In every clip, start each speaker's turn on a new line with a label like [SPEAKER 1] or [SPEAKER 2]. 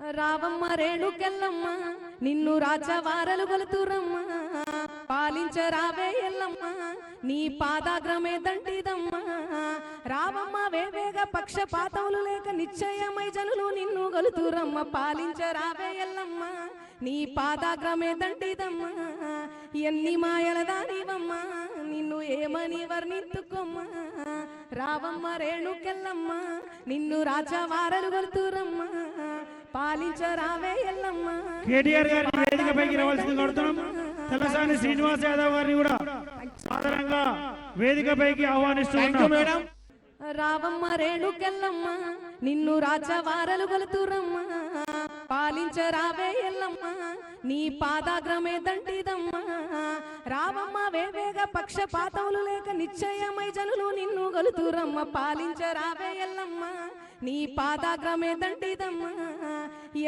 [SPEAKER 1] రావమ్మ రేణుకెళ్ళమ్మ నిన్ను రాజవారలు గొలుతురమ్మ పాలించరావే ఎల్లమ్మ నీ పాదాగ్రమే దంటిదమ్మ రావమ్మ వేవేగ పక్షపాతములు లేక నిశ్చయమై జనులు నిన్ను గొలుతురమ్మ పాలించరావే ఎల్లమ్మ నీ పాదాగ్రమే దంటిదమ్మ ఎన్ని మాయల దానివమ్మ నిన్ను ఏమని వర్ణించుకోమ్మ రావమ్మ రేణుకెళ్ళమ్మ నిన్ను రాజవారలు గొలుతురమ్మ పాలించరావే ఎల్లమ్మ.
[SPEAKER 2] కేటీఆర్ గారి వేదికపైకి రావాల్సింది కోరుతున్నాం. తలసాని శ్రీనివాస్ యాదవ్ గారిని కూడా సాధారణంగా వేదికపైకి ఆహ్వానిస్తున్నాం. మేడం
[SPEAKER 1] రావమ్మ రేణుకెళ్ళమ్మ నిన్ను రాజవారలు గొలుతురమ్మ పాలించరావే ఎల్లమ్మ నీ పాదాగ్రమే దంటిదమ్మ రావమ్మ వేవేగ పక్షపాతములు లేక నిశ్చయమై జనులు నిన్ను గొలుతురమ్మ పాలించరావే ఎల్లమ్మ నీ పాదాగ్రమే దంటిదమ్మ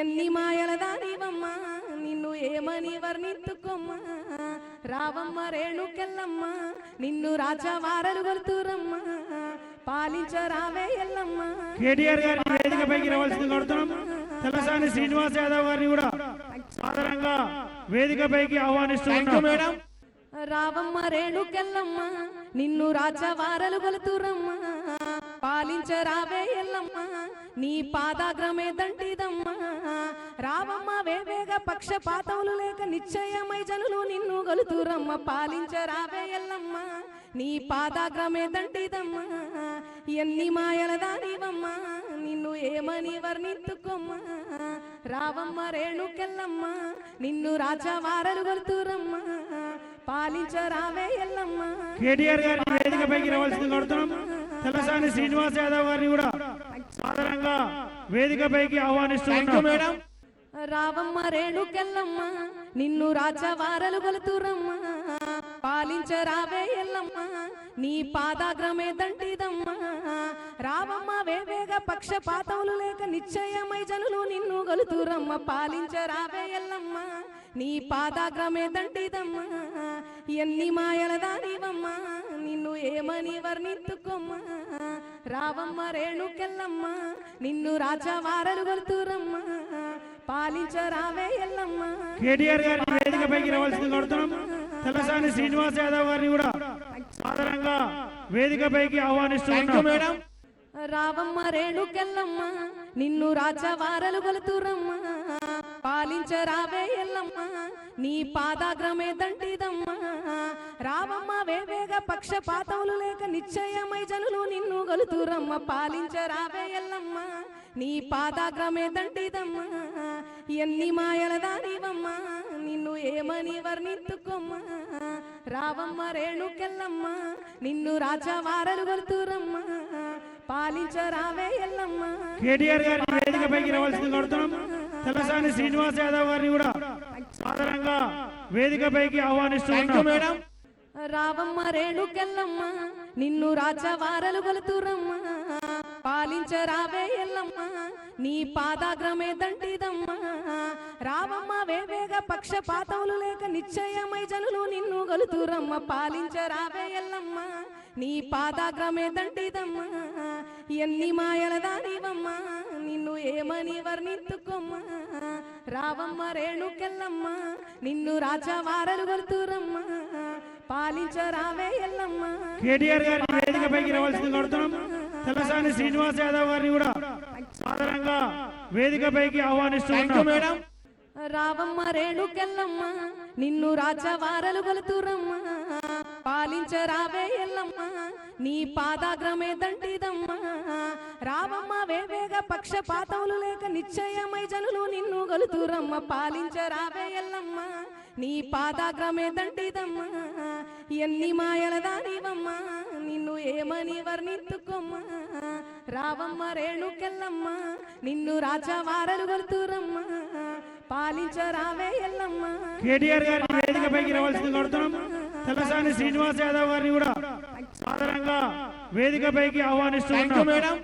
[SPEAKER 1] ఎన్ని మాయల దానివమ్మ నిన్ను ఏమని వర్ణించుకోమ్మ రావమ్మ రేణుకెళ్ళమ్మ నిన్ను రాజవారలు గొలుతురమ్మ పాలించరావే ఎల్లమ్మ.
[SPEAKER 2] కేటీఆర్ గారి వేదికపైకి రావాల్సింది కోరుతున్నాం. తలసాని శ్రీనివాస్ యాదవ్ గారిని కూడా సాధారణంగా వేదికపైకి ఆహ్వానిస్తున్నాం. మేడం
[SPEAKER 1] రావమ్మ రేణుకెళ్ళమ్మ నిన్ను రాజవారలు గొలుతురమ్మ పాలించరావే ఎల్లమ్మ నీ పాదాగ్రమే దంటిదమ్మ రావమ్మ వేవేగ పక్షపాతములు లేక నిశ్చయమై జనులు నిన్ను గొలుతురమ్మ పాలించరావే ఎల్లమ్మ నీ పాదాగ్రమే దంటిదమ్మ ఎన్ని మాయల దానివమ్మ నిన్ను ఏమని వర్ణించుకోమ్మ రావమ్మ రేణుకెళ్ళమ్మ నిన్ను రాజవారలు గొలుతురమ్మ పాలించరావే ఎల్లమ్మ.
[SPEAKER 2] కేటీఆర్ గారి వేదికపైకి రావాల్సింది కోరుతున్నాం. తలసాని శ్రీనివాస్ యాదవ్ గారిని కూడా సాధారణంగా వేదికపైకి ఆహ్వానిస్తున్నాం. మేడం
[SPEAKER 1] రావమ్మ రేణుకెళ్ళమ్మ నిన్ను రాజవారలు గొలుతురమ్మ పాలించరావే ఎల్లమ్మ నీ పాదాగ్రమే దంటిదమ్మ రావమ్మ వేవేగ పక్షపాతములు లేక నిశ్చయమై జనులు నిన్ను గొలుతురమ్మ పాలించరావే ఎల్లమ్మ నీ పాదాగ్రమే దంటిదమ్మ ఎన్ని మాయల దానివమ్మ నిన్ను ఏమని వర్ణించుకోమ్మ రావమ్మ రేణుకెళ్ళమ్మ నిన్ను రాజవారలు గొలుతురమ్మ పాలించరావే ఎల్లమ్మ.
[SPEAKER 2] కేటీఆర్ గారి వేదికపైకి రావాల్సింది కోరుతున్నాం. తలసాని శ్రీనివాస్ యాదవ్ గారిని కూడా సాధారణంగా వేదికపైకి ఆహ్వానిస్తున్నాం. మేడం
[SPEAKER 1] రావమ్మ రేణుకెళ్ళమ్మ నిన్ను రాజవారలు గొలుతురమ్మ పాలించరావే ఎల్లమ్మ నీ పాదాగ్రమే దంటిదమ్మ రావమ్మ వేవేగ పక్షపాతములు లేక నిశ్చయమై జనులు నిన్ను గొలుతురమ్మ పాలించరావే ఎల్లమ్మ నీ పాదాగ్రమే దంటిదమ్మ ఎన్ని మాయల దానివమ్మ నిన్ను ఏమని వర్ణించుకోమ్మ రావమ్మ రేణుకెళ్ళమ్మ నిన్ను రాజవారలు గొలుతురమ్మ పాలించరావే ఎల్లమ్మ.
[SPEAKER 2] కేటీఆర్ గారి వేదికపైకి రావాల్సింది కోరుతున్నాం. తలసాని శ్రీనివాస్ యాదవ్ గారిని కూడా సాధారణంగా వేదికపైకి ఆహ్వానిస్తున్నాం. మేడం
[SPEAKER 1] రావమ్మ రేణుకెళ్ళమ్మ నిన్ను రాజవారలు గొలుతురమ్మ పాలించరావే ఎల్లమ్మ నీ పాదాగ్రమే దంటిదమ్మ రావమ్మ వేవేగ పక్షపాతములు లేక నిశ్చయమై జనులు నిన్ను గొలుతురమ్మ పాలించరావే ఎల్లమ్మ నీ పాదాగ్రమే దంటిదమ్మ ఎన్ని మాయల దానివమ్మ నిన్ను ఏమని వర్ణించుకోమ్మ రావమ్మ రేణుకెళ్ళమ్మ నిన్ను రాజవారలు గొలుతురమ్మ పాలించరావే ఎల్లమ్మ.
[SPEAKER 2] కేటీఆర్ గారి వేదికపైకి రావాల్సింది కోరుతున్నాం. తలసాని శ్రీనివాస్ యాదవ్ గారిని కూడా సాధారణంగా వేదికపైకి ఆహ్వానిస్తున్నాం. మేడం
[SPEAKER 1] రావమ్మ రేణుకెళ్ళమ్మ నిన్ను రాజవారలు గొలుతురమ్మ పాలించరావే ఎల్లమ్మ నీ పాదాగ్రమే దంటిదమ్మ రావమ్మ వేవేగ పక్షపాతములు లేక నిశ్చయమై జనులు నిన్ను గొలుతురమ్మ పాలించరావే ఎల్లమ్మ నీ పాదాగ్రమే దంటిదమ్మ ఎన్ని మాయల దానివమ్మ నిన్ను ఏమని వర్ణించుకోమ్మ రావమ్మ రేణుకెళ్ళమ్మ నిన్ను రాజవారలు గొలుతురమ్మ పాలించరావే ఎల్లమ్మ.
[SPEAKER 2] కేటీఆర్ గారి వేదికపైకి రావాల్సింది కోరుతున్నాం. తలసాని శ్రీనివాస్ యాదవ్ గారిని కూడా సాధారణంగా వేదికపైకి ఆహ్వానిస్తున్నాం. మేడం